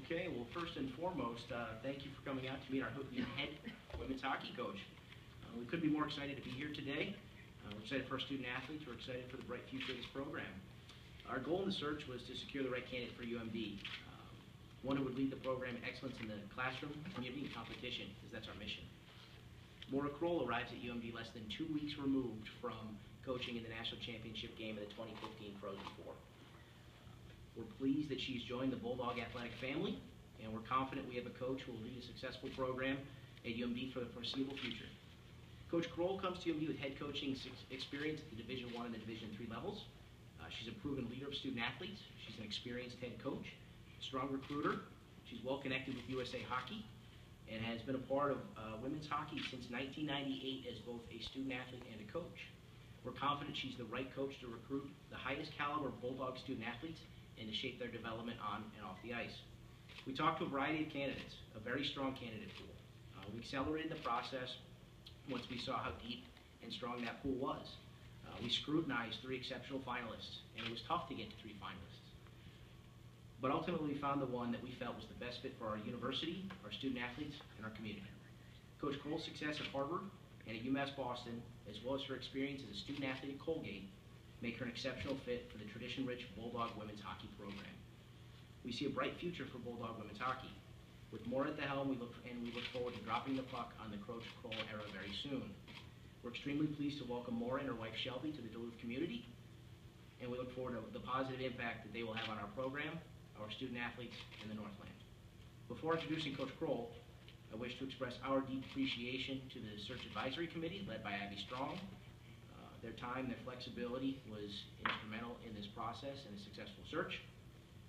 Okay, well, first and foremost, thank you for coming out to meet our new head women's hockey coach. We couldn't be more excited to be here today. We're excited for our student athletes. We're excited for the bright future of this program. Our goal in the search was to secure the right candidate for UMD, one who would lead the program excellence in the classroom, community, and competition, because that's our mission. Maura Crowell arrives at UMD less than 2 weeks removed from coaching in the national championship game of the 2015 Frozen Four. We're pleased that she's joined the Bulldog athletic family, and we're confident we have a coach who will lead a successful program at UMD for the foreseeable future. Coach Crowell comes to UMD with head coaching experience at the Division I and the Division III levels. She's a proven leader of student athletes. She's an experienced head coach, strong recruiter. She's well connected with USA Hockey and has been a part of women's hockey since 1998 as both a student athlete and a coach. We're confident she's the right coach to recruit the highest caliber Bulldog student athletes and to shape their development on and off the ice. We talked to a variety of candidates, a very strong candidate pool. We accelerated the process once we saw how deep and strong that pool was. We scrutinized 3 exceptional finalists, and it was tough to get to 3 finalists. But ultimately we found the one that we felt was the best fit for our university, our student athletes, and our community. Coach Crowell's success at Harvard and at UMass Boston, as well as her experience as a student athlete at Colgate, make her an exceptional fit for the tradition-rich Bulldog women's hockey program. We see a bright future for Bulldog women's hockey. With Maura at the helm, we look forward to dropping the puck on the Coach Crowell era very soon. We're extremely pleased to welcome Maura and her wife Shelby to the Duluth community, and we look forward to the positive impact that they will have on our program, our student athletes, and the Northland. Before introducing Coach Crowell, I wish to express our deep appreciation to the Search Advisory Committee led by Abby Strong. Their time, their flexibility was instrumental in this process and a successful search.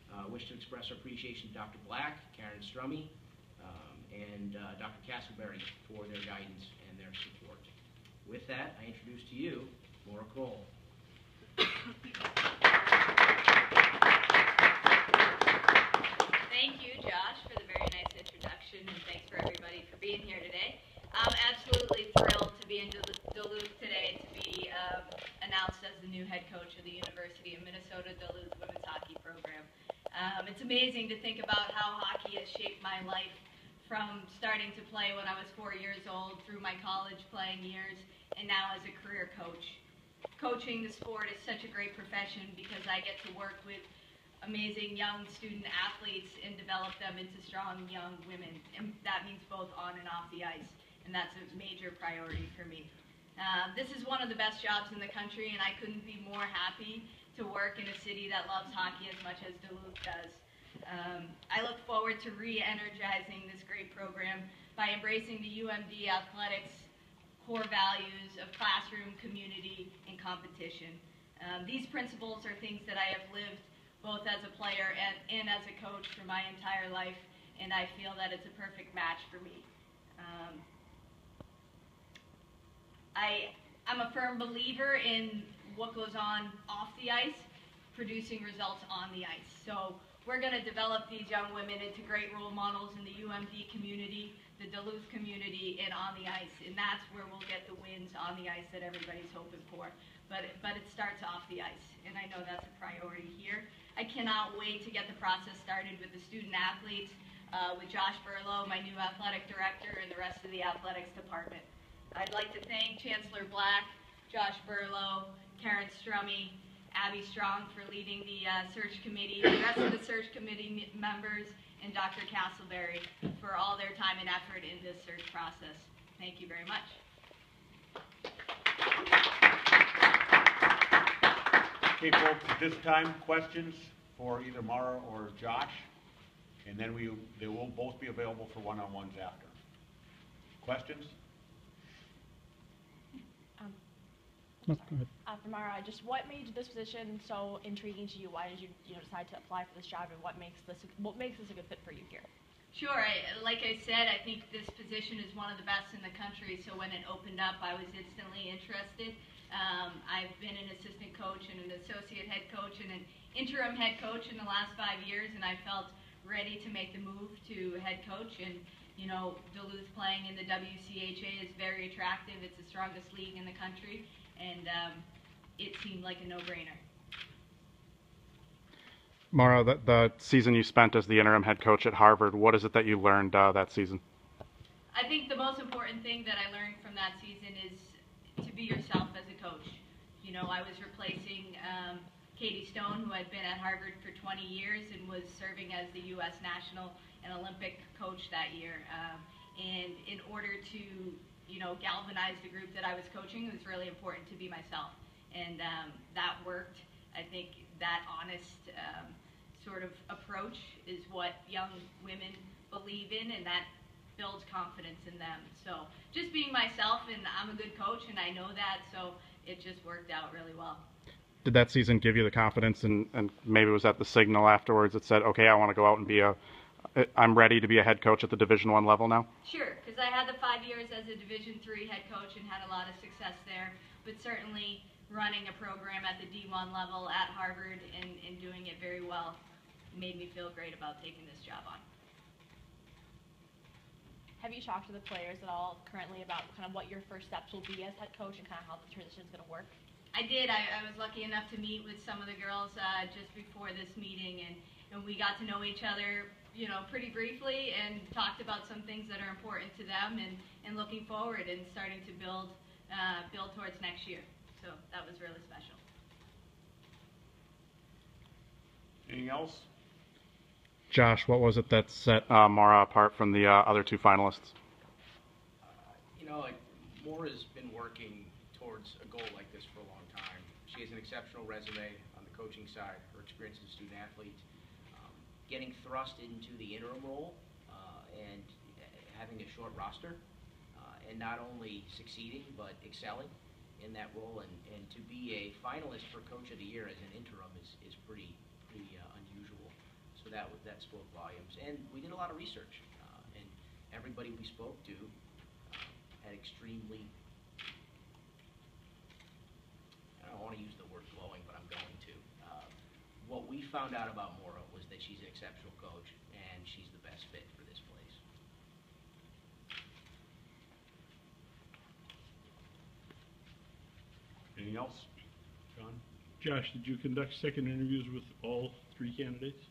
I wish to express our appreciation to Dr. Black, Karen Strummy, and Dr. Castleberry for their guidance and their support. With that, I introduce to you Maura Crowell. Thank you, Josh, for the very nice introduction, and thanks for everybody for being here today. I'm absolutely thrilled to be in Duluth today to be announced as the new head coach of the University of Minnesota Duluth women's hockey program. It's amazing to think about how hockey has shaped my life from starting to play when I was 4 years old, through my college playing years, and now as a career coach. Coaching the sport is such a great profession because I get to work with amazing young student athletes and develop them into strong young women, and that means both on and off the ice, and that's a major priority for me. This is one of the best jobs in the country, and I couldn't be more happy to work in a city that loves hockey as much as Duluth does. I look forward to re-energizing this great program by embracing the UMD athletics core values of classroom, community, and competition. These principles are things that I have lived both as a player and as a coach for my entire life, and I feel that it's a perfect match for me. I'm a firm believer in what goes on off the ice, producing results on the ice. So we're going to develop these young women into great role models in the UMD community, the Duluth community, and on the ice. And that's where we'll get the wins on the ice that everybody's hoping for. But it starts off the ice, and I know that's a priority here. I cannot wait to get the process started with the student athletes, with Josh Berlo, my new athletic director, and the rest of the athletics department. I'd like to thank Chancellor Black, Josh Berlo, Karen Strummy, Abby Strong for leading the search committee, the rest of the search committee members, and Dr. Castleberry for all their time and effort in this search process. Thank you very much. Okay, folks, at this time, questions for either Maura or Josh, and then they will both be available for one-on-ones after. Questions? Go ahead. For Maura, just what made this position so intriguing to you? Why did you decide to apply for this job, and what makes this a good fit for you here? Sure. Like I said, I think this position is one of the best in the country, so when it opened up, I was instantly interested. I've been an assistant coach and an associate head coach and an interim head coach in the last 5 years, and I felt ready to make the move to head coach. And you know, Duluth playing in the WCHA is very attractive. It's the strongest league in the country, and it seemed like a no-brainer. Maura, the season you spent as the interim head coach at Harvard, what is it that you learned that season? I think the most important thing that I learned from that season is to be yourself as a coach. You know, I was replacing Katie Stone, who had been at Harvard for 20 years and was serving as the U.S. national and Olympic coach that year. And in order to, you know, galvanize the group that I was coaching, it was really important to be myself. And that worked. I think that honest sort of approach is what young women believe in, and that builds confidence in them. So just being myself, and I'm a good coach, and I know that, so it just worked out really well. Did that season give you the confidence, and maybe was that the signal afterwards that said, okay, I want to go out and I'm ready to be a head coach at the Division I level now? Sure, because I had the 5 years as a Division III head coach and had a lot of success there, but certainly running a program at the D1 level at Harvard and doing it very well made me feel great about taking this job on. Have you talked to the players at all currently about kind of what your first steps will be as head coach and kind of how the transition is going to work? I did. I was lucky enough to meet with some of the girls just before this meeting, and we got to know each other, you know, pretty briefly, and talked about some things that are important to them, and looking forward and starting to build towards next year. So that was really special. Anything else? Josh, what was it that set Maura apart from the other two finalists? You know, like, Maura's been working towards a goal like this for a long time. She has an exceptional resume on the coaching side, her experience as a student athlete, getting thrust into the interim role and having a short roster, and not only succeeding but excelling in that role, and to be a finalist for Coach of the Year as an interim is pretty unusual. So that spoke volumes. And we did a lot of research, and everybody we spoke to had extremely, I don't want to use the word glowing, but I'm going to. What we found out about Maura was that she's an exceptional coach, and she's the best fit for this place. Anything else? John? Josh, did you conduct second interviews with all three candidates?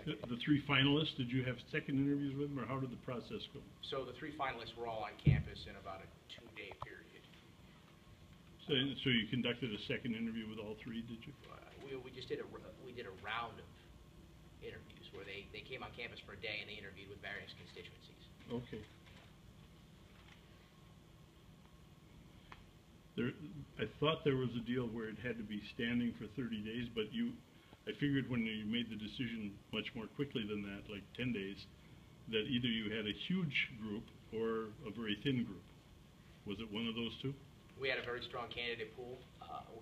The three finalists, did you have second interviews with them, or how did the process go? So the three finalists were all on campus in about a 2-day period. So you conducted a second interview with all three, did you? We just did a round of interviews where they came on campus for a day and they interviewed with various constituencies. Okay. I thought there was a deal where it had to be standing for 30 days, but I figured when you made the decision much more quickly than that, like 10 days, that either you had a huge group or a very thin group. Was it one of those two? We had a very strong candidate pool.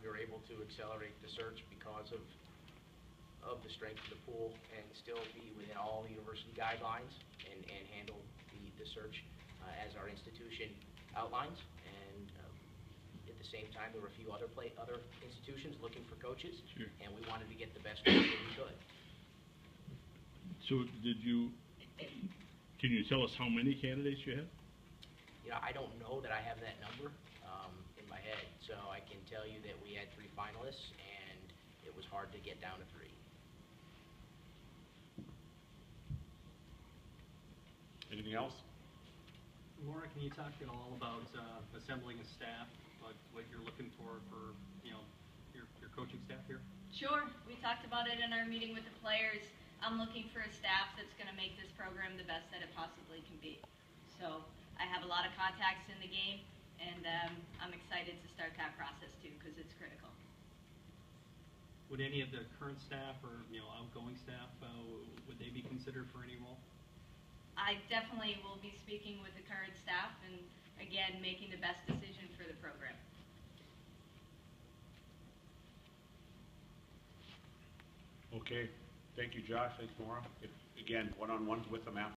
We were able to accelerate the search because of the strength of the pool and still be within all the university guidelines and handle the search as our institution outlines. And at the same time, there were a few other institutions looking for coaches, sure, and we wanted to get the best coach that we could. So can you tell us how many candidates you had? You know, I don't know that I have that number in my head, so I can tell you that we had 3 finalists, and it was hard to get down to 3. Anything else? Maura, can you talk at all about assembling a staff, what you're looking for you know, your coaching staff here? Sure. We talked about it in our meeting with the players. I'm looking for a staff that's going to make this program the best that it possibly can be. So I have a lot of contacts in the game, and I'm excited to start that process too, because it's critical. Would any of the current staff or outgoing staff, would they be considered for any role? I definitely will be speaking with the current staff and, again, making the best decision for the program. Okay. Thank you, Josh. Thanks, Maura. Again, one-on-ones with them after.